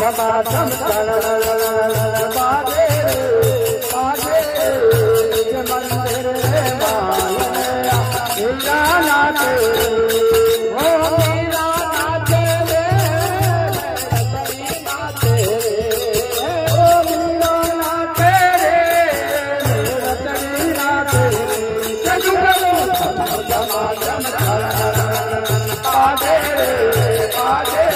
समाधम बाजे बाजे मंदिर मीरा नाचे ओ मीरा नाचे रे नाचे ओ मीरा नाचे रे रतनी नाचे समाधम बाजे बाजे